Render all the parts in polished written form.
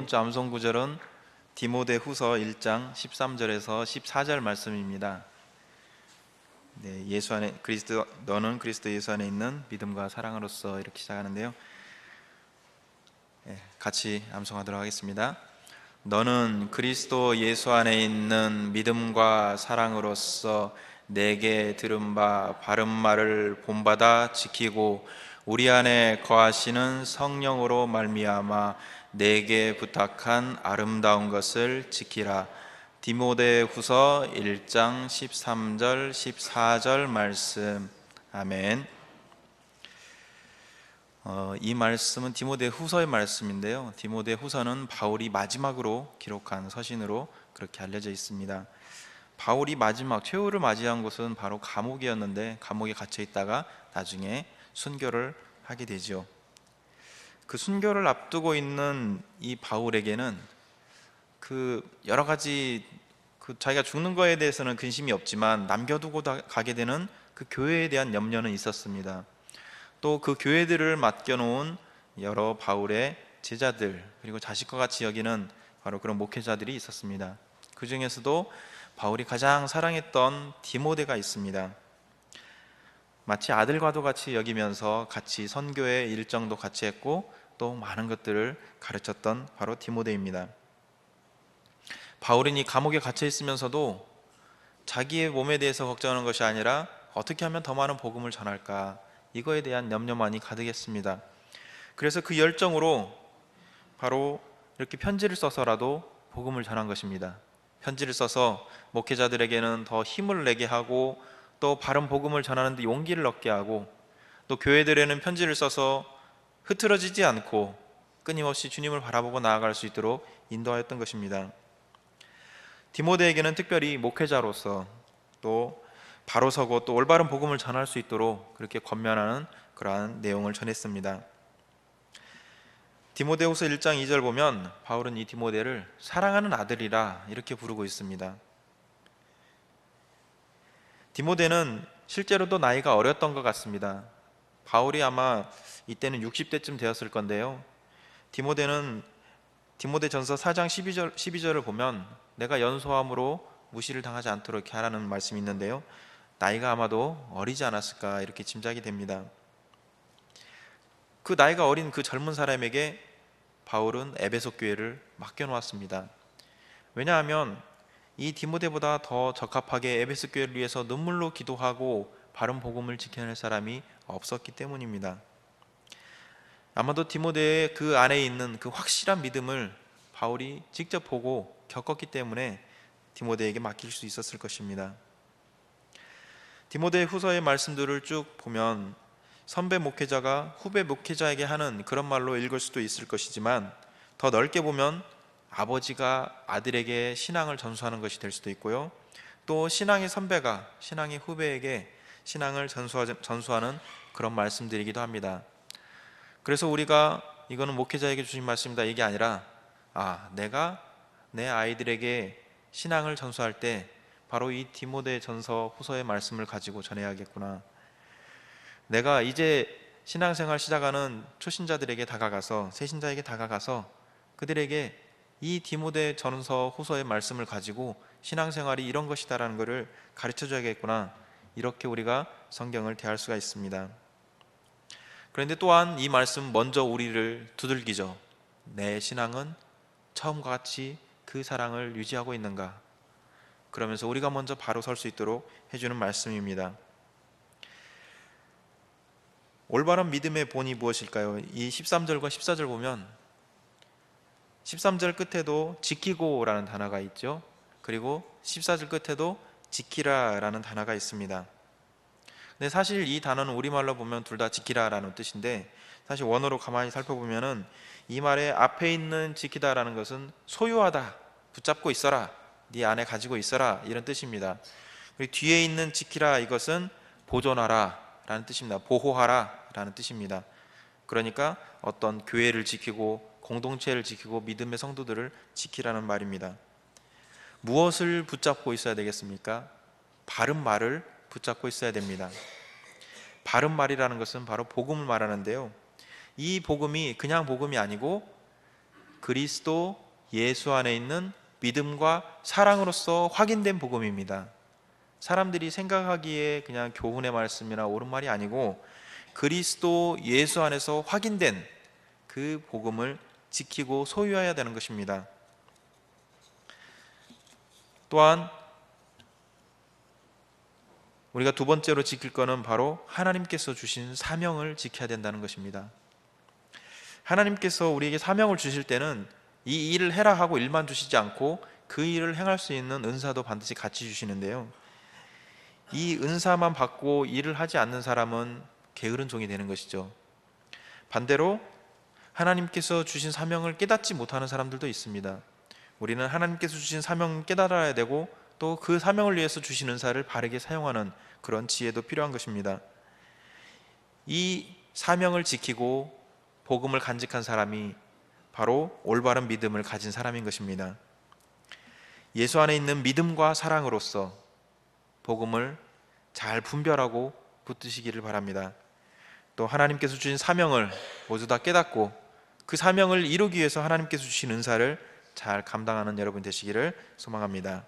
번째 암송 구절은 디모데후서 1장 13절에서 14절 말씀입니다. 네, 예수 안에 그리스도 너는 그리스도 예수 안에 있는 믿음과 사랑으로서 이렇게 시작하는데요. 네, 같이 암송하도록 하겠습니다. 너는 그리스도 예수 안에 있는 믿음과 사랑으로서 내게 들은 바 바른 말을 본받아 지키고 우리 안에 거하시는 성령으로 말미암아 내게 부탁한 아름다운 것을 지키라. 디모데후서 1장 13절 14절 말씀. 아멘. 이 말씀은 디모데후서의 말씀인데요. 디모데후서는 바울이 마지막으로 기록한 서신으로 그렇게 알려져 있습니다. 바울이 마지막 최후를 맞이한 곳은 바로 감옥이었는데 감옥에 갇혀 있다가 나중에 순교를 하게 되죠. 그 순교를 앞두고 있는 이 바울에게는 여러 가지 자기가 죽는 거에 대해서는 근심이 없지만 남겨두고 가게 되는 그 교회에 대한 염려는 있었습니다. 또 그 교회들을 맡겨놓은 여러 바울의 제자들 그리고 자식과 같이 여기는 바로 그런 목회자들이 있었습니다. 그 중에서도 바울이 가장 사랑했던 디모데가 있습니다. 마치 아들과도 같이 여기면서 같이 선교의 일정도 같이 했고 또 많은 것들을 가르쳤던 바로 디모데입니다. 바울은 이 감옥에 갇혀 있으면서도 자기의 몸에 대해서 걱정하는 것이 아니라 어떻게 하면 더 많은 복음을 전할까, 이거에 대한 염려만이 가득했습니다. 그래서 그 열정으로 바로 이렇게 편지를 써서라도 복음을 전한 것입니다. 편지를 써서 목회자들에게는 더 힘을 내게 하고 또 바른 복음을 전하는 데 용기를 얻게 하고 또 교회들에는 편지를 써서 흐트러지지 않고 끊임없이 주님을 바라보고 나아갈 수 있도록 인도하였던 것입니다. 디모데에게는 특별히 목회자로서 또 바로 서고 또 올바른 복음을 전할 수 있도록 그렇게 권면하는 그러한 내용을 전했습니다. 디모데후서 1장 2절 보면 바울은 이 디모데를 사랑하는 아들이라 이렇게 부르고 있습니다. 디모데는 실제로도 나이가 어렸던 것 같습니다. 바울이 아마 이때는 60대쯤 되었을 건데요. 디모데전서 4장 12절을 보면 내가 연소함으로 무시를 당하지 않도록 이렇게 하라는 말씀이 있는데요. 나이가 아마도 어리지 않았을까 이렇게 짐작이 됩니다. 그 나이가 어린 그 젊은 사람에게 바울은 에베소 교회를 맡겨놓았습니다. 왜냐하면 이 디모데보다 더 적합하게 에베소 교회를 위해서 눈물로 기도하고 바른 복음을 지켜낼 사람이 없었기 때문입니다. 아마도 디모데의 그 안에 있는 그 확실한 믿음을 바울이 직접 보고 겪었기 때문에 디모데에게 맡길 수 있었을 것입니다. 디모데 후서의 말씀들을 쭉 보면 선배 목회자가 후배 목회자에게 하는 그런 말로 읽을 수도 있을 것이지만 더 넓게 보면 아버지가 아들에게 신앙을 전수하는 것이 될 수도 있고요. 또 신앙의 선배가 신앙의 후배에게 신앙을 전수하는 그런 말씀들이기도 합니다. 그래서 우리가 이거는 목회자에게 주신 말씀이다 이게 아니라 내가 내 아이들에게 신앙을 전수할 때 바로 이 디모데 전서 후서의 말씀을 가지고 전해야겠구나. 내가 이제 신앙생활 시작하는 초신자들에게 다가가서 새신자에게 다가가서 그들에게 이 디모데 전서 후서의 말씀을 가지고 신앙생활이 이런 것이다라는 것을 가르쳐 줘야겠구나. 이렇게 우리가 성경을 대할 수가 있습니다. 그런데 또한 이 말씀 먼저 우리를 두들기죠. 내 신앙은 처음과 같이 그 사랑을 유지하고 있는가? 그러면서 우리가 먼저 바로 설 수 있도록 해주는 말씀입니다. 올바른 믿음의 본이 무엇일까요? 이 13절과 14절 보면 13절 끝에도 지키고라는 단어가 있죠. 그리고 14절 끝에도 지키라라는 단어가 있습니다. 근데 사실 이 단어는 우리말로 보면 둘 다 지키라라는 뜻인데 사실 원어로 가만히 살펴보면은 이 말의 앞에 있는 지키다라는 것은 소유하다, 붙잡고 있어라, 네 안에 가지고 있어라 이런 뜻입니다. 그리고 뒤에 있는 지키라 이것은 보존하라 라는 뜻입니다. 보호하라 라는 뜻입니다. 그러니까 어떤 교회를 지키고 공동체를 지키고 믿음의 성도들을 지키라는 말입니다. 무엇을 붙잡고 있어야 되겠습니까? 바른 말을 붙잡고 있어야 됩니다. 바른 말이라는 것은 바로 복음을 말하는데요. 이 복음이 그냥 복음이 아니고 그리스도 예수 안에 있는 믿음과 사랑으로서 확인된 복음입니다. 사람들이 생각하기에 그냥 교훈의 말씀이나 옳은 말이 아니고 그리스도 예수 안에서 확인된 그 복음을 지키고 소유해야 되는 것입니다. 또한 우리가 두 번째로 지킬 것은 바로 하나님께서 주신 사명을 지켜야 된다는 것입니다. 하나님께서 우리에게 사명을 주실 때는 이 일을 해라 하고 일만 주시지 않고 그 일을 행할 수 있는 은사도 반드시 같이 주시는데요, 이 은사만 받고 일을 하지 않는 사람은 게으른 종이 되는 것이죠. 반대로 하나님께서 주신 사명을 깨닫지 못하는 사람들도 있습니다. 우리는 하나님께서 주신 사명을 깨달아야 되고 또 그 사명을 위해서 주신 은사를 바르게 사용하는 그런 지혜도 필요한 것입니다. 이 사명을 지키고 복음을 간직한 사람이 바로 올바른 믿음을 가진 사람인 것입니다. 예수 안에 있는 믿음과 사랑으로서 복음을 잘 분별하고 붙드시기를 바랍니다. 또 하나님께서 주신 사명을 모두 다 깨닫고 그 사명을 이루기 위해서 하나님께서 주신 은사를 잘 감당하는 여러분 되시기를 소망합니다.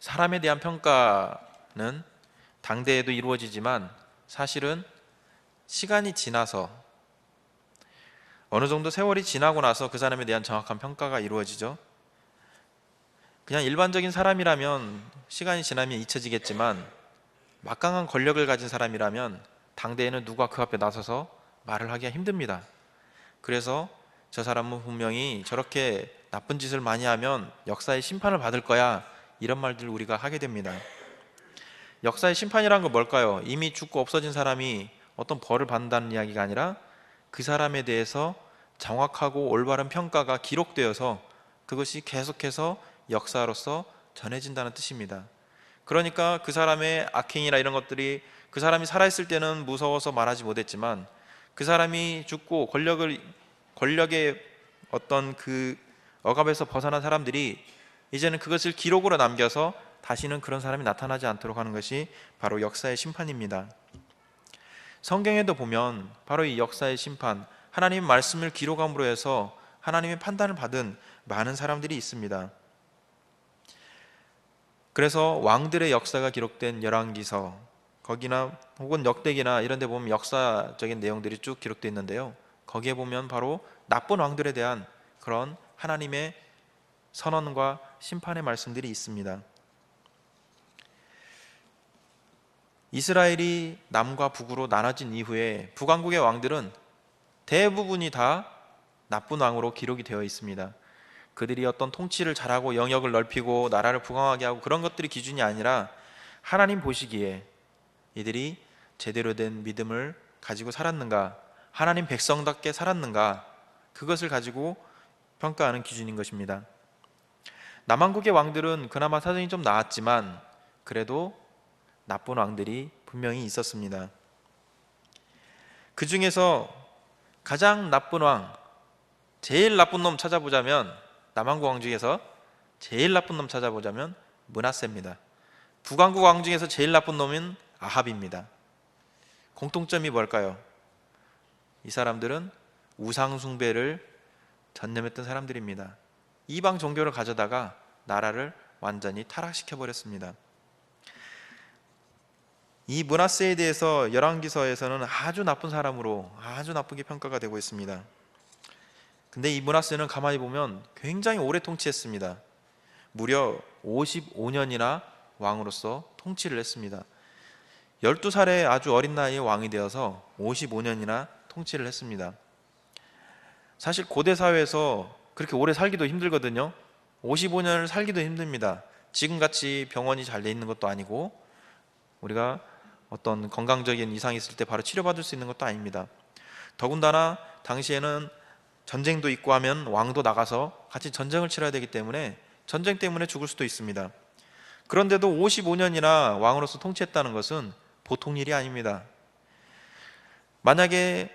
사람에 대한 평가는 당대에도 이루어지지만 사실은 시간이 지나서 어느 정도 세월이 지나고 나서 그 사람에 대한 정확한 평가가 이루어지죠. 그냥 일반적인 사람이라면 시간이 지나면 잊혀지겠지만 막강한 권력을 가진 사람이라면 당대에는 누가 그 앞에 나서서 말을 하기가 힘듭니다. 그래서 저 사람은 분명히 저렇게 나쁜 짓을 많이 하면 역사의 심판을 받을 거야, 이런 말들을 우리가 하게 됩니다. 역사의 심판이란 건 뭘까요? 이미 죽고 없어진 사람이 어떤 벌을 받는다는 이야기가 아니라 그 사람에 대해서 정확하고 올바른 평가가 기록되어서 그것이 계속해서 역사로서 전해진다는 뜻입니다. 그러니까 그 사람의 악행이나 이런 것들이 그 사람이 살아있을 때는 무서워서 말하지 못했지만 그 사람이 죽고 권력의 어떤 그 억압에서 벗어난 사람들이 이제는 그것을 기록으로 남겨서 다시는 그런 사람이 나타나지 않도록 하는 것이 바로 역사의 심판입니다. 성경에도 보면 바로 이 역사의 심판, 하나님의 말씀을 기록함으로 해서 하나님의 판단을 받은 많은 사람들이 있습니다. 그래서 왕들의 역사가 기록된 열왕기서, 거기나 혹은 역대기나 이런 데 보면 역사적인 내용들이 쭉 기록되어 있는데요, 거기에 보면 바로 나쁜 왕들에 대한 그런 하나님의 선언과 심판의 말씀들이 있습니다. 이스라엘이 남과 북으로 나눠진 이후에 북왕국의 왕들은 대부분이 다 나쁜 왕으로 기록이 되어 있습니다. 그들이 어떤 통치를 잘하고 영역을 넓히고 나라를 부강하게 하고 그런 것들이 기준이 아니라 하나님 보시기에 이들이 제대로 된 믿음을 가지고 살았는가, 하나님 백성답게 살았는가, 그것을 가지고 평가하는 기준인 것입니다. 남왕국의 왕들은 그나마 사정이 좀 나았지만 그래도 나쁜 왕들이 분명히 있었습니다. 그 중에서 가장 나쁜 왕, 제일 나쁜 놈 찾아보자면, 남왕국 왕 중에서 제일 나쁜 놈 찾아보자면 므낫세입니다. 북왕국 왕 중에서 제일 나쁜 놈은 아합입니다. 공통점이 뭘까요? 이 사람들은 우상 숭배를 전념했던 사람들입니다. 이방 종교를 가져다가 나라를 완전히 타락시켜 버렸습니다. 이 므낫세에 대해서 열왕기서에서는 아주 나쁜 사람으로 아주 나쁘게 평가가 되고 있습니다. 근데 이 므낫세는 가만히 보면 굉장히 오래 통치했습니다. 무려 55년이나 왕으로서 통치를 했습니다. 12살에 아주 어린 나이에 왕이 되어서 55년이나 통치를 했습니다. 사실 고대 사회에서 그렇게 오래 살기도 힘들거든요. 55년을 살기도 힘듭니다. 지금같이 병원이 잘 돼 있는 것도 아니고 우리가 어떤 건강적인 이상이 있을 때 바로 치료받을 수 있는 것도 아닙니다. 더군다나 당시에는 전쟁도 있고 하면 왕도 나가서 같이 전쟁을 치러야 되기 때문에 전쟁 때문에 죽을 수도 있습니다. 그런데도 55년이나 왕으로서 통치했다는 것은 보통 일이 아닙니다. 만약에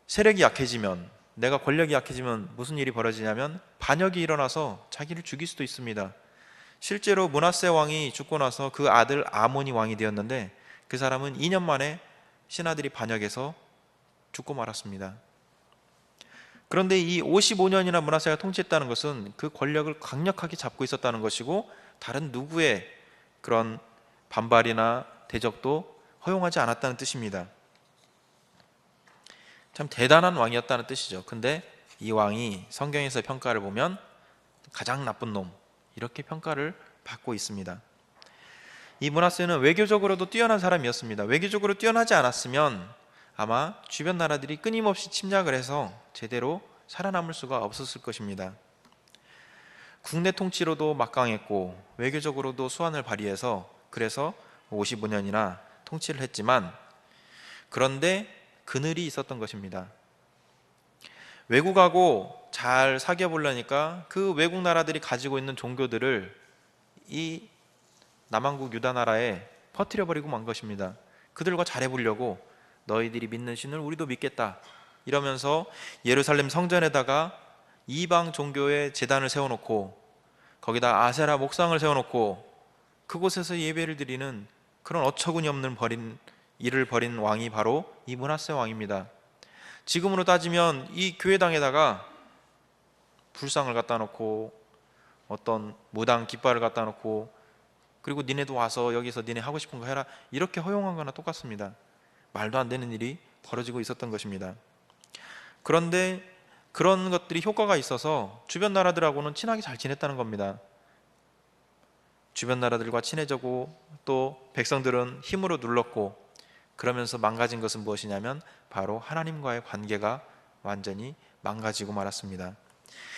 세력이 약해지면, 내가 권력이 약해지면 무슨 일이 벌어지냐면 반역이 일어나서 자기를 죽일 수도 있습니다. 실제로 므낫세 왕이 죽고 나서 그 아들 아몬이 왕이 되었는데 그 사람은 2년 만에 신하들이 반역해서 죽고 말았습니다. 그런데 이 55년이나 므낫세가 통치했다는 것은 그 권력을 강력하게 잡고 있었다는 것이고, 다른 누구의 그런 반발이나 대적도 허용하지 않았다는 뜻입니다. 참 대단한 왕이었다는 뜻이죠. 근데 이 왕이 성경에서 평가를 보면 가장 나쁜 놈, 이렇게 평가를 받고 있습니다. 이 므낫세는 외교적으로도 뛰어난 사람이었습니다. 외교적으로 뛰어나지 않았으면 아마 주변 나라들이 끊임없이 침략을 해서 제대로 살아남을 수가 없었을 것입니다. 국내 통치로도 막강했고 외교적으로도 수완을 발휘해서 그래서 55년이나 통치를 했지만, 그런데 그늘이 있었던 것입니다. 외국하고 잘 사귀어 보려니까 그 외국 나라들이 가지고 있는 종교들을 이 남한국 유다 나라에 퍼뜨려 버리고 만 것입니다. 그들과 잘해 보려고 너희들이 믿는 신을 우리도 믿겠다 이러면서 예루살렘 성전에다가 이방 종교의 제단을 세워놓고 거기다 아세라 목상을 세워놓고 그곳에서 예배를 드리는 그런 어처구니 없는 일을 벌인 왕이 바로 이 므낫세 왕입니다. 지금으로 따지면 이 교회당에다가 불상을 갖다 놓고 어떤 무당 깃발을 갖다 놓고 그리고 니네도 와서 여기서 니네 하고 싶은 거 해라, 이렇게 허용한 거나 똑같습니다. 말도 안 되는 일이 벌어지고 있었던 것입니다. 그런데 그런 것들이 효과가 있어서 주변 나라들하고는 친하게 잘 지냈다는 겁니다. 주변 나라들과 친해지고 또 백성들은 힘으로 눌렀고, 그러면서 망가진 것은 무엇이냐면 바로 하나님과의 관계가 완전히 망가지고 말았습니다.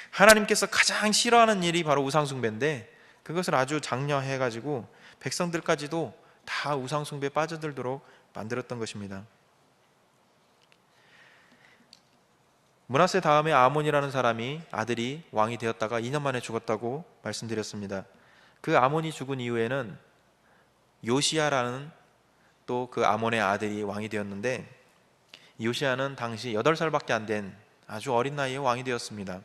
하나님께서 가장 싫어하는 일이 바로 우상숭배인데 그것을 아주 장려해가지고 백성들까지도 다 우상숭배에 빠져들도록 만들었던 것입니다. 므낫세 다음에 아몬이라는 사람이 아들이 왕이 되었다가 2년 만에 죽었다고 말씀드렸습니다. 그 아몬이 죽은 이후에는 요시야라는 또 그 아몬의 아들이 왕이 되었는데, 요시야는 당시 8살밖에 안 된 아주 어린 나이에 왕이 되었습니다.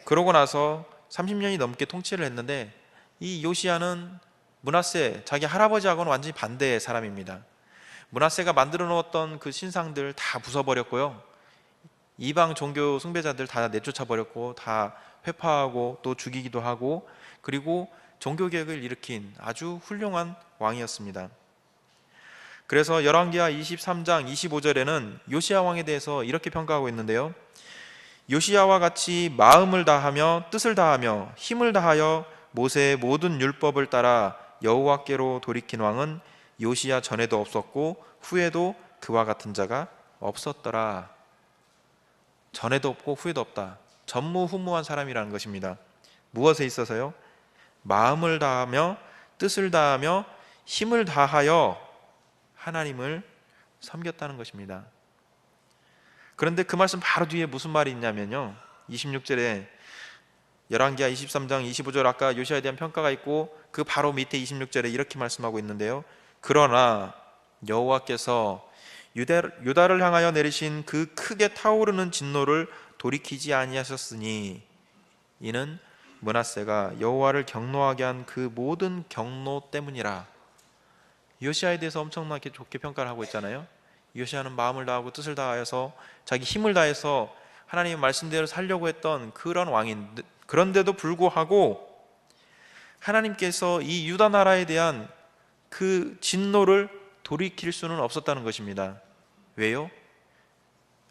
그러고 나서 30년이 넘게 통치를 했는데 이 요시야는 므낫세 자기 할아버지하고는 완전히 반대의 사람입니다. 므낫세가 만들어 놓았던 그 신상들 다 부숴버렸고요, 이방 종교 숭배자들 다 내쫓아 버렸고 다 회파하고 또 죽이기도 하고, 그리고 종교개혁을 일으킨 아주 훌륭한 왕이었습니다. 그래서 열왕기하 23장 25절에는 요시야 왕에 대해서 이렇게 평가하고 있는데요, 요시야와 같이 마음을 다하며 뜻을 다하며 힘을 다하여 모세의 모든 율법을 따라 여호와께로 돌이킨 왕은 요시야 전에도 없었고 후에도 그와 같은 자가 없었더라. 전에도 없고 후에도 없다. 전무후무한 사람이라는 것입니다. 무엇에 있어서요? 마음을 다하며 뜻을 다하며 힘을 다하여 하나님을 섬겼다는 것입니다. 그런데 그 말씀 바로 뒤에 무슨 말이 있냐면요, 26절에 열왕기하 23장 25절 아까 요시야에 대한 평가가 있고 그 바로 밑에 26절에 이렇게 말씀하고 있는데요, 그러나 여호와께서 유다를 향하여 내리신 그 크게 타오르는 진노를 돌이키지 아니하셨으니 이는 므낫세가 여호와를 경노하게 한 그 모든 경노 때문이라. 요시야에 대해서 엄청나게 좋게 평가를 하고 있잖아요. 요시야는 마음을 다하고 뜻을 다해서 자기 힘을 다해서 하나님의 말씀대로 살려고 했던 그런 왕인데, 그런데도 불구하고 하나님께서 이 유다 나라에 대한 그 진노를 돌이킬 수는 없었다는 것입니다. 왜요?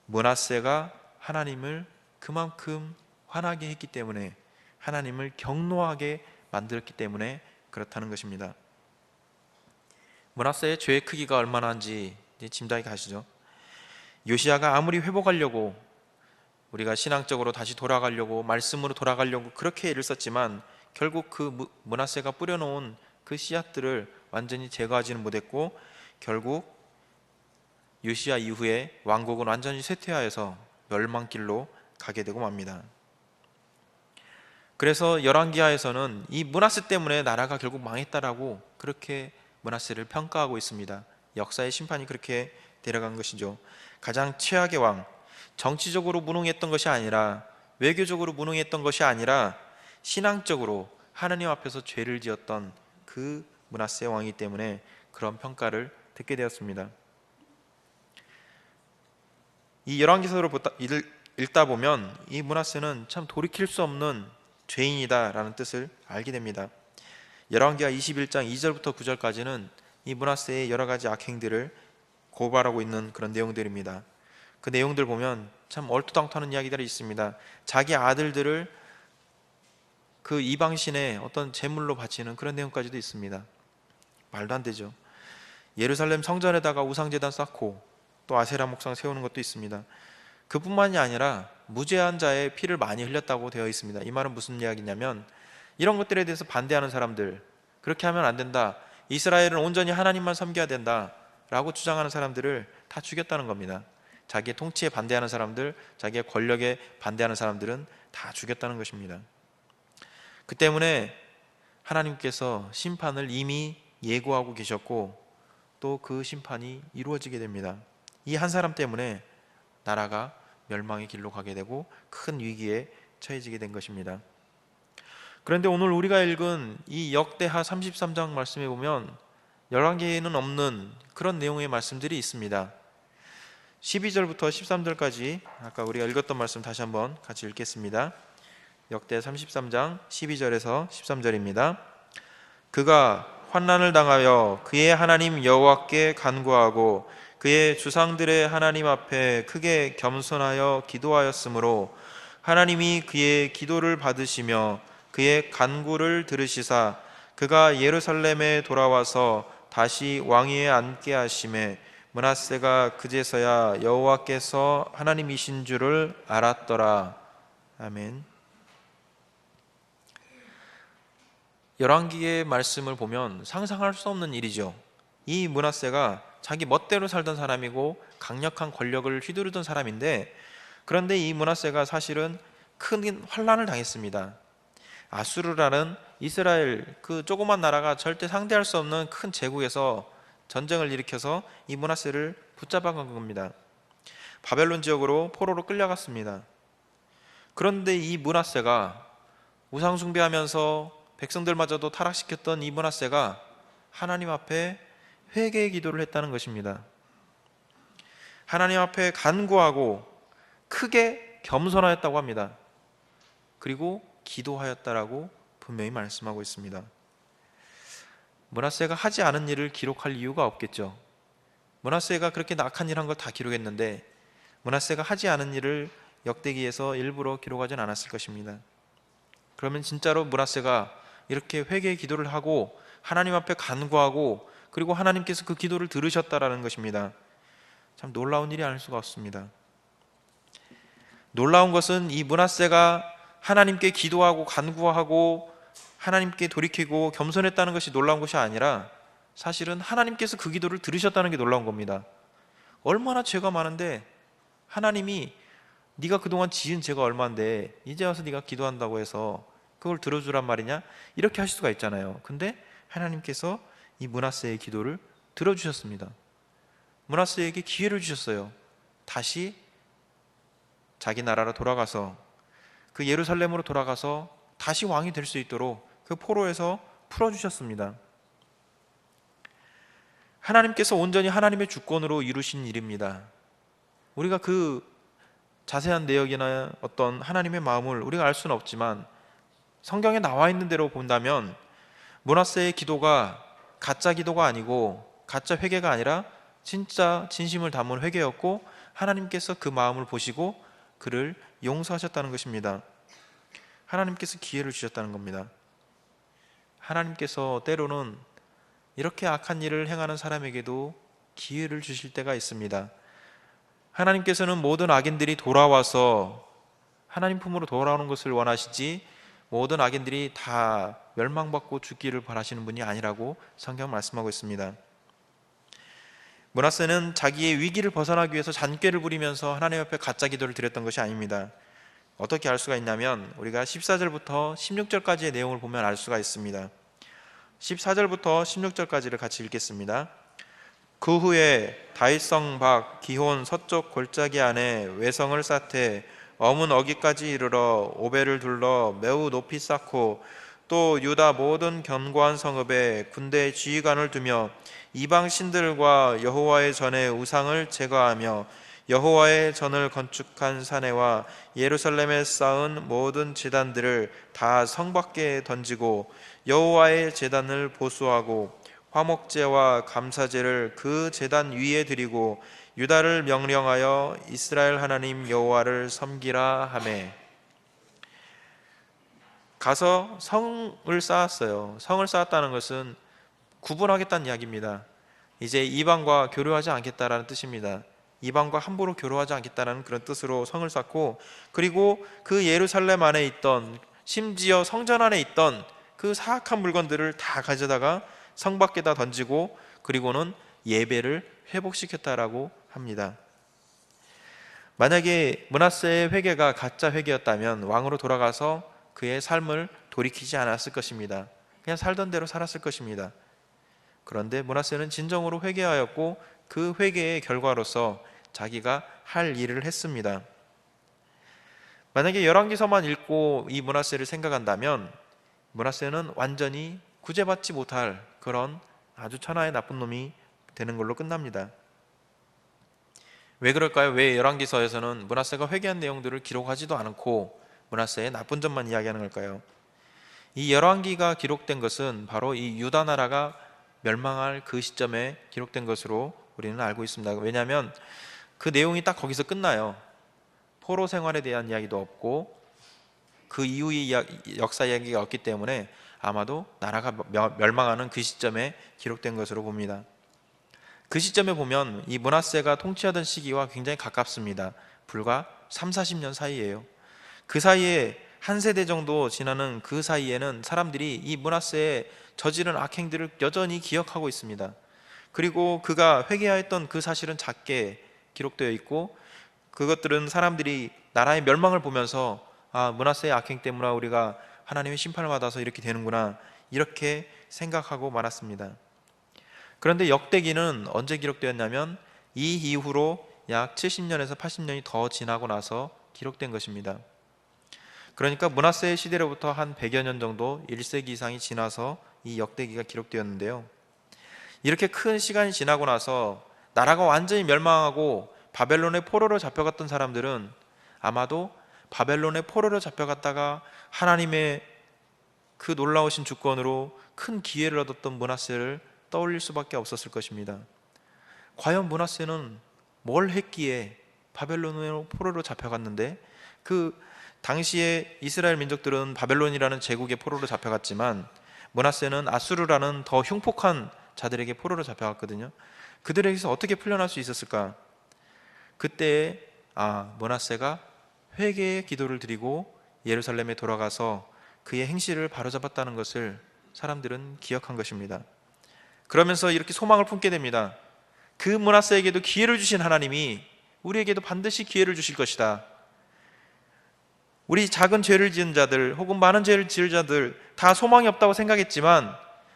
므낫세가 하나님을 그만큼 화나게 했기 때문에, 하나님을 경노하게 만들었기 때문에 그렇다는 것입니다. 므낫세의 죄의 크기가 얼마나인지 짐작이 가시죠. 요시야가 아무리 회복하려고, 우리가 신앙적으로 다시 돌아가려고, 말씀으로 돌아가려고 그렇게 애를 썼지만 결국 그 므낫세가 뿌려놓은 그 씨앗들을 완전히 제거하지는 못했고, 결국 요시야 이후에 왕국은 완전히 쇠퇴하여서 멸망길로 가게 되고 맙니다. 그래서 열왕기하에서는 이 므낫세 때문에 나라가 결국 망했다라고 그렇게 므낫세를 평가하고 있습니다. 역사의 심판이 그렇게 데려간 것이죠. 가장 최악의 왕, 정치적으로 무능했던 것이 아니라, 외교적으로 무능했던 것이 아니라 신앙적으로 하나님 앞에서 죄를 지었던 그 므낫세 왕이기 때문에 그런 평가를 듣게 되었습니다. 이 열왕기서를 읽다 보면 이 므낫세는 참 돌이킬 수 없는 죄인이다라는 뜻을 알게 됩니다. 열왕기하 21장 2절부터 9절까지는 이 므낫세의 여러 가지 악행들을 고발하고 있는 그런 내용들입니다. 그 내용들 보면 참 얼토당토하는 이야기들이 있습니다. 자기 아들들을 그 이방신의 어떤 제물로 바치는 그런 내용까지도 있습니다. 말도 안 되죠. 예루살렘 성전에다가 우상제단 쌓고 또 아세라 목상 세우는 것도 있습니다. 그뿐만이 아니라 무죄한 자의 피를 많이 흘렸다고 되어 있습니다. 이 말은 무슨 이야기냐면 이런 것들에 대해서 반대하는 사람들, 그렇게 하면 안 된다, 이스라엘은 온전히 하나님만 섬겨야 된다 라고 주장하는 사람들을 다 죽였다는 겁니다. 자기의 통치에 반대하는 사람들, 자기의 권력에 반대하는 사람들은 다 죽였다는 것입니다. 그 때문에 하나님께서 심판을 이미 예고하고 계셨고 또 그 심판이 이루어지게 됩니다. 이 한 사람 때문에 나라가 멸망의 길로 가게 되고 큰 위기에 처해지게 된 것입니다. 그런데 오늘 우리가 읽은 이 역대하 33장 말씀에 보면 열왕기에는 없는 그런 내용의 말씀들이 있습니다. 12절부터 13절까지 아까 우리가 읽었던 말씀 다시 한번 같이 읽겠습니다. 역대 33장 12절에서 13절입니다. 그가 환난을 당하여 그의 하나님 여호와께 간구하고 그의 주상들의 하나님 앞에 크게 겸손하여 기도하였으므로 하나님이 그의 기도를 받으시며 그의 간구를 들으시사 그가 예루살렘에 돌아와서 다시 왕위에 앉게 하심에 므낫세가 그제서야 여호와께서 하나님이신 줄을 알았더라. 아멘. 열왕기의 말씀을 보면 상상할 수 없는 일이죠. 이 므낫세가 자기 멋대로 살던 사람이고 강력한 권력을 휘두르던 사람인데, 그런데 이 므낫세가 사실은 큰 환난을 당했습니다. 아수르라는 이스라엘 그 조그만 나라가 절대 상대할 수 없는 큰 제국에서 전쟁을 일으켜서 이 므낫세를 붙잡아 간 겁니다. 바벨론 지역으로 포로로 끌려갔습니다. 그런데 이 므낫세가 우상 숭배하면서 백성들마저도 타락시켰던 이 므낫세가 하나님 앞에 회개의 기도를 했다는 것입니다. 하나님 앞에 간구하고 크게 겸손하였다고 합니다. 그리고 기도하였다라고 분명히 말씀하고 있습니다. 므낫세가 하지 않은 일을 기록할 이유가 없겠죠. 므낫세가 그렇게 악한 일 한 걸 다 기록했는데 므낫세가 하지 않은 일을 역대기에서 일부러 기록하진 않았을 것입니다. 그러면 진짜로 므낫세가 이렇게 회개의 기도를 하고 하나님 앞에 간구하고 그리고 하나님께서 그 기도를 들으셨다라는 것입니다. 참 놀라운 일이 아닐 수가 없습니다. 놀라운 것은 이 므낫세가 하나님께 기도하고 간구하고 하나님께 돌이키고 겸손했다는 것이 놀라운 것이 아니라 사실은 하나님께서 그 기도를 들으셨다는 게 놀라운 겁니다. 얼마나 죄가 많은데 하나님이 네가 그동안 지은 죄가 얼만데 이제 와서 네가 기도한다고 해서 그걸 들어주란 말이냐? 이렇게 하실 수가 있잖아요. 근데 하나님께서 이 므낫세의 기도를 들어주셨습니다. 므낫세에게 기회를 주셨어요. 다시 자기 나라로 돌아가서 그 예루살렘으로 돌아가서 다시 왕이 될 수 있도록 그 포로에서 풀어주셨습니다. 하나님께서 온전히 하나님의 주권으로 이루신 일입니다. 우리가 그 자세한 내역이나 어떤 하나님의 마음을 우리가 알 수는 없지만 성경에 나와 있는 대로 본다면 므낫세의 기도가 가짜 기도가 아니고 가짜 회개가 아니라 진짜 진심을 담은 회개였고 하나님께서 그 마음을 보시고 그를 용서하셨다는 것입니다. 하나님께서 기회를 주셨다는 겁니다. 하나님께서 때로는 이렇게 악한 일을 행하는 사람에게도 기회를 주실 때가 있습니다. 하나님께서는 모든 악인들이 돌아와서 하나님 품으로 돌아오는 것을 원하시지 모든 악인들이 다 멸망받고 죽기를 바라시는 분이 아니라고 성경 말씀하고 있습니다. 므낫세는 자기의 위기를 벗어나기 위해서 잔꾀를 부리면서 하나님 앞에 가짜 기도를 드렸던 것이 아닙니다. 어떻게 알 수가 있냐면 우리가 14절부터 16절까지의 내용을 보면 알 수가 있습니다. 14절부터 16절까지를 같이 읽겠습니다. 그 후에 다윗성 밖 기혼 서쪽 골짜기 안에 외성을 쌓되 어문 어기까지 이르러 오벨을 둘러 매우 높이 쌓고 또 유다 모든 견고한 성읍에 군대 지휘관을 두며 이방 신들과 여호와의 전에 우상을 제거하며 여호와의 전을 건축한 사내와 예루살렘에 쌓은 모든 제단들을 다 성 밖에 던지고 여호와의 제단을 보수하고 화목제와 감사제를 그 제단 위에 드리고 유다를 명령하여 이스라엘 하나님 여호와를 섬기라 하매. 가서 성을 쌓았어요. 성을 쌓았다는 것은 구분하겠다는 이야기입니다. 이제 이방과 교류하지 않겠다라는 뜻입니다. 이방과 함부로 교류하지 않겠다는 그런 뜻으로 성을 쌓고, 그리고 그 예루살렘 안에 있던, 심지어 성전 안에 있던 그 사악한 물건들을 다 가져다가 성 밖에다 던지고, 그리고는 예배를 회복시켰다라고 합니다. 만약에 므낫세의 회개가 가짜 회개였다면 왕으로 돌아가서 그의 삶을 돌이키지 않았을 것입니다. 그냥 살던 대로 살았을 것입니다. 그런데 므낫세는 진정으로 회개하였고 그 회개의 결과로서 자기가 할 일을 했습니다. 만약에 열왕기서만 읽고 이 므낫세를 생각한다면 므낫세는 완전히 구제받지 못할 그런 아주 천하의 나쁜 놈이 되는 걸로 끝납니다. 왜 그럴까요? 왜 열왕기서에서는 므낫세가 회개한 내용들을 기록하지도 않고 므낫세의 나쁜 점만 이야기하는 걸까요? 이 열왕기가 기록된 것은 바로 이 유다 나라가 멸망할 그 시점에 기록된 것으로 우리는 알고 있습니다. 왜냐하면 그 내용이 딱 거기서 끝나요. 포로 생활에 대한 이야기도 없고 그 이후의 역사 이야기가 없기 때문에 아마도 나라가 멸망하는 그 시점에 기록된 것으로 봅니다. 그 시점에 보면 이 므낫세가 통치하던 시기와 굉장히 가깝습니다. 불과 3, 40년 사이예요. 그 사이에 한 세대 정도 지나는 그 사이에는 사람들이 이 므낫세의 저지른 악행들을 여전히 기억하고 있습니다. 그리고 그가 회개하였던 그 사실은 작게 기록되어 있고, 그것들은 사람들이 나라의 멸망을 보면서 므낫세의 악행 때문에 우리가 하나님의 심판을 받아서 이렇게 되는구나, 이렇게 생각하고 말았습니다. 그런데 역대기는 언제 기록되었냐면 이 이후로 약 70년에서 80년이 더 지나고 나서 기록된 것입니다. 그러니까 므낫세의 시대로부터 한 100여 년 정도, 1세기 이상이 지나서 이 역대기가 기록되었는데요. 이렇게 큰 시간이 지나고 나서 나라가 완전히 멸망하고 바벨론의 포로로 잡혀갔던 사람들은 아마도 바벨론의 포로로 잡혀갔다가 하나님의 그 놀라우신 주권으로 큰 기회를 얻었던 므낫세를 떠올릴 수밖에 없었을 것입니다. 과연 므낫세는 뭘 했기에 바벨론의 포로로 잡혀갔는데, 그 당시에 이스라엘 민족들은 바벨론이라는 제국의 포로로 잡혀갔지만 므낫세는 아수르라는 더 흉폭한 자들에게 포로로 잡혀갔거든요. 그들에게서 어떻게 풀려날 수 있었을까? 그때 므낫세가 회개의 기도를 드리고 예루살렘에 돌아가서 그의 행실을 바로잡았다는 것을 사람들은 기억한 것입니다. 그러면서 이렇게 소망을 품게 됩니다. 그 므낫세에게도 기회를 주신 하나님이 우리에게도 반드시 기회를 주실 것이다. 우리 작은 죄를 지은 자들 혹은 많은 죄를 지을 자들 다 소망이 없다고 생각했지만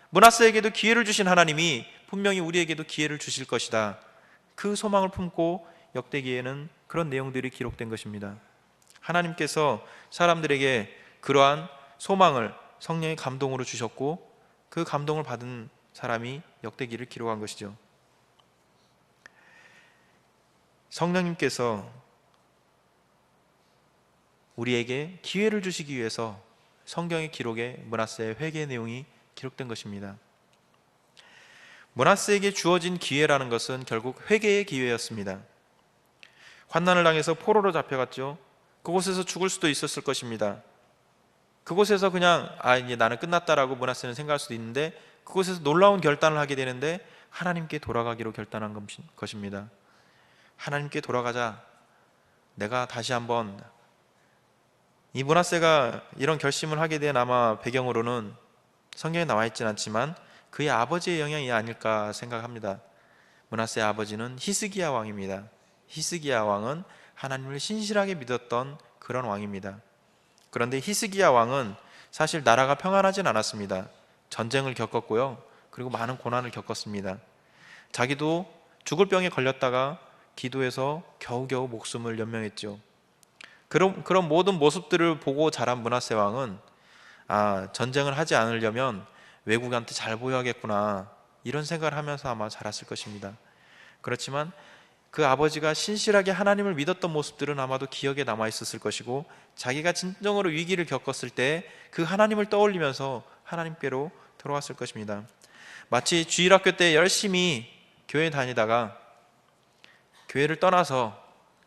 므낫세에게도 기회를 주신 하나님이 분명히 우리에게도 기회를 주실 것이다. 그 소망을 품고 역대기에는 그런 내용들이 기록된 것입니다. 하나님께서 사람들에게 그러한 소망을 성령의 감동으로 주셨고 그 감동을 받은 사람이 역대기를 기록한 것이죠. 성령님께서 우리에게 기회를 주시기 위해서 성경의 기록에 므낫세의 회개 내용이 기록된 것입니다. 므낫세에게 주어진 기회라는 것은 결국 회개의 기회였습니다. 환난을 당해서 포로로 잡혀갔죠. 그곳에서 죽을 수도 있었을 것입니다. 그곳에서 그냥 이제 나는 끝났다라고 므낫세는 생각할 수도 있는데, 그곳에서 놀라운 결단을 하게 되는데 하나님께 돌아가기로 결단한 것입니다. 하나님께 돌아가자. 내가 다시 한번, 이 므낫세가 이런 결심을 하게 된 아마 배경으로는 성경에 나와 있지는 않지만 그의 아버지의 영향이 아닐까 생각합니다. 므낫세의 아버지는 히스기야 왕입니다. 히스기야 왕은 하나님을 신실하게 믿었던 그런 왕입니다. 그런데 히스기야 왕은 사실 나라가 평안하진 않았습니다. 전쟁을 겪었고요. 그리고 많은 고난을 겪었습니다. 자기도 죽을 병에 걸렸다가 기도해서 겨우겨우 목숨을 연명했죠. 그런 모든 모습들을 보고 자란 므낫세 왕은 전쟁을 하지 않으려면 외국한테 잘 보여야겠구나, 이런 생각을 하면서 아마 자랐을 것입니다. 그렇지만 그 아버지가 신실하게 하나님을 믿었던 모습들은 아마도 기억에 남아 있었을 것이고, 자기가 진정으로 위기를 겪었을 때 그 하나님을 떠올리면서 하나님께로 돌아왔을 것입니다. 마치 주일학교 때 열심히 교회 다니다가 교회를 떠나서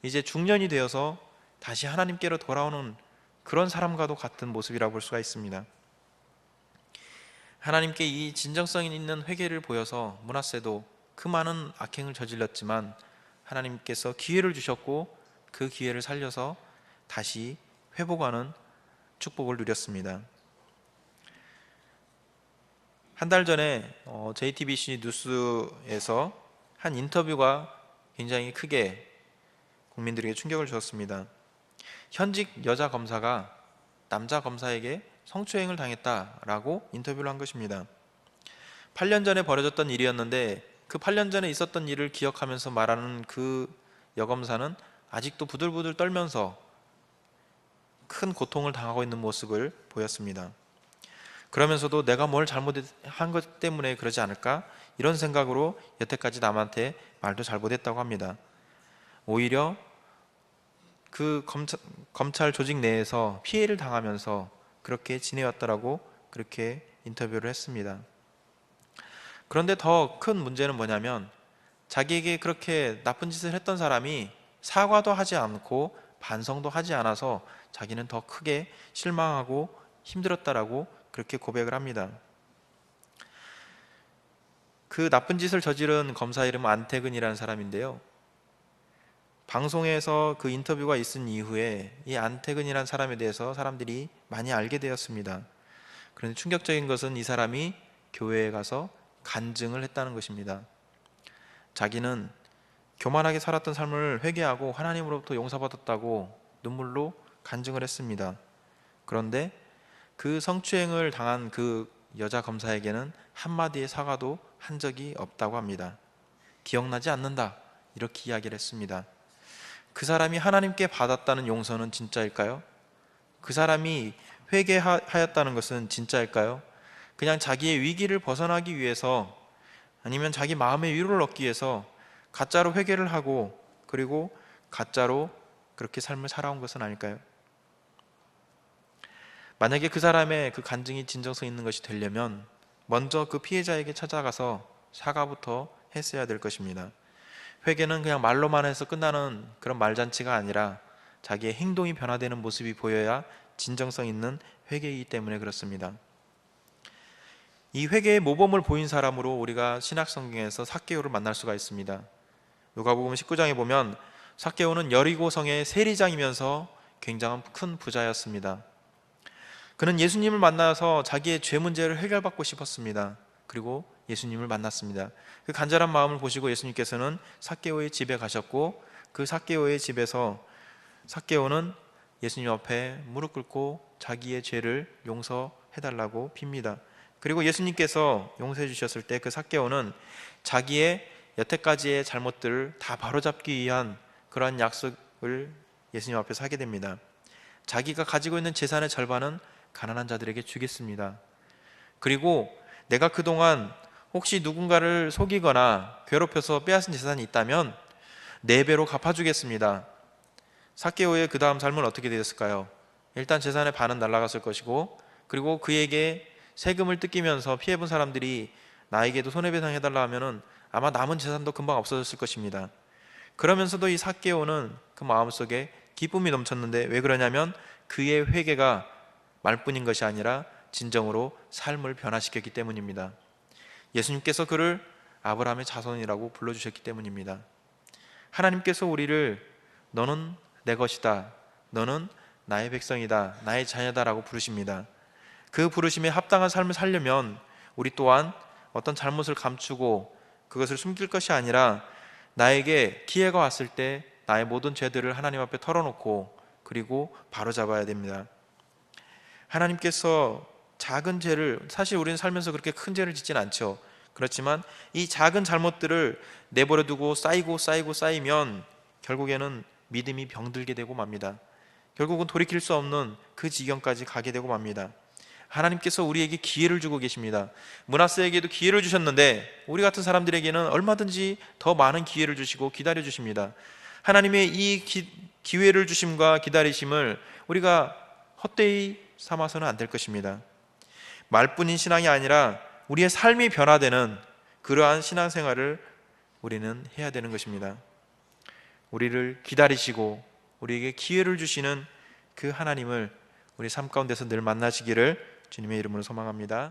이제 중년이 되어서 다시 하나님께로 돌아오는 그런 사람과도 같은 모습이라고 볼 수가 있습니다. 하나님께 이 진정성 있는 회개를 보여서 므낫세도 그 많은 악행을 저질렀지만 하나님께서 기회를 주셨고 그 기회를 살려서 다시 회복하는 축복을 누렸습니다. 한 달 전에 JTBC 뉴스에서 한 인터뷰가 굉장히 크게 국민들에게 충격을 주었습니다. 현직 여자 검사가 남자 검사에게 성추행을 당했다라고 인터뷰를 한 것입니다. 8년 전에 벌어졌던 일이었는데 그 8년 전에 있었던 일을 기억하면서 말하는 그 여검사는 아직도 부들부들 떨면서 큰 고통을 당하고 있는 모습을 보였습니다. 그러면서도 내가 뭘 잘못한 것 때문에 그러지 않을까? 이런 생각으로 여태까지 남한테 말도 잘 못했다고 합니다. 오히려 그 검찰 조직 내에서 피해를 당하면서 그렇게 지내왔다라고 그렇게 인터뷰를 했습니다. 그런데 더 큰 문제는 뭐냐면 자기에게 그렇게 나쁜 짓을 했던 사람이 사과도 하지 않고 반성도 하지 않아서 자기는 더 크게 실망하고 힘들었다라고 그렇게 고백을 합니다. 그 나쁜 짓을 저지른 검사 이름은 안태근이라는 사람인데요. 방송에서 그 인터뷰가 있은 이후에 이 안태근이라는 사람에 대해서 사람들이 많이 알게 되었습니다. 그런데 충격적인 것은 이 사람이 교회에 가서 간증을 했다는 것입니다. 자기는 교만하게 살았던 삶을 회개하고 하나님으로부터 용서받았다고 눈물로 간증을 했습니다. 그런데 그 성추행을 당한 그 여자 검사에게는 한마디의 사과도 한 적이 없다고 합니다. 기억나지 않는다, 이렇게 이야기를 했습니다. 그 사람이 하나님께 받았다는 용서는 진짜일까요? 그 사람이 회개하였다는 것은 진짜일까요? 그냥 자기의 위기를 벗어나기 위해서 아니면 자기 마음의 위로를 얻기 위해서 가짜로 회개를 하고 그리고 가짜로 그렇게 삶을 살아온 것은 아닐까요? 만약에 그 사람의 그 간증이 진정성 있는 것이 되려면 먼저 그 피해자에게 찾아가서 사과부터 했어야 될 것입니다. 회개는 그냥 말로만 해서 끝나는 그런 말잔치가 아니라 자기의 행동이 변화되는 모습이 보여야 진정성 있는 회개이기 때문에 그렇습니다. 이 회개의 모범을 보인 사람으로 우리가 신약 성경에서 삭개오를 만날 수가 있습니다. 누가복음 19장에 보면 삭개오는 여리고성의 세리장이면서 굉장한 큰 부자였습니다. 그는 예수님을 만나서 자기의 죄 문제를 해결받고 싶었습니다. 그리고 예수님을 만났습니다. 그 간절한 마음을 보시고 예수님께서는 삭개오의 집에 가셨고 그 삭개오의 집에서 삭개오는 예수님 앞에 무릎 꿇고 자기의 죄를 용서해달라고 빕니다. 그리고 예수님께서 용서해 주셨을 때 그 삭개오는 자기의 여태까지의 잘못들을 다 바로잡기 위한 그러한 약속을 예수님 앞에서 하게 됩니다. 자기가 가지고 있는 재산의 절반은 가난한 자들에게 주겠습니다. 그리고 내가 그동안 혹시 누군가를 속이거나 괴롭혀서 빼앗은 재산이 있다면 4배로 갚아주겠습니다. 삭개오의 그 다음 삶은 어떻게 되었을까요? 일단 재산의 반은 날아갔을 것이고 그리고 그에게 세금을 뜯기면서 피해본 사람들이 나에게도 손해배상해달라 하면은 아마 남은 재산도 금방 없어졌을 것입니다. 그러면서도 이 삭개오는 그 마음속에 기쁨이 넘쳤는데 왜 그러냐면 그의 회개가 말뿐인 것이 아니라 진정으로 삶을 변화시켰기 때문입니다. 예수님께서 그를 아브라함의 자손이라고 불러주셨기 때문입니다. 하나님께서 우리를 너는 내 것이다, 너는 나의 백성이다, 나의 자녀다라고 부르십니다. 그 부르심에 합당한 삶을 살려면 우리 또한 어떤 잘못을 감추고 그것을 숨길 것이 아니라 나에게 기회가 왔을 때 나의 모든 죄들을 하나님 앞에 털어놓고 그리고 바로잡아야 됩니다. 하나님께서 작은 죄를, 사실 우리는 살면서 그렇게 큰 죄를 짓진 않죠. 그렇지만 이 작은 잘못들을 내버려 두고 쌓이면 결국에는 믿음이 병들게 되고 맙니다. 결국은 돌이킬 수 없는 그 지경까지 가게 되고 맙니다. 하나님께서 우리에게 기회를 주고 계십니다. 므낫세에게도 기회를 주셨는데 우리 같은 사람들에게는 얼마든지 더 많은 기회를 주시고 기다려 주십니다. 하나님의 이 기회를 주심과 기다리심을 우리가 헛되이 삼아서는 안 될 것입니다. 말뿐인 신앙이 아니라 우리의 삶이 변화되는 그러한 신앙생활을 우리는 해야 되는 것입니다. 우리를 기다리시고 우리에게 기회를 주시는 그 하나님을 우리 삶 가운데서 늘 만나시기를 주님의 이름으로 소망합니다.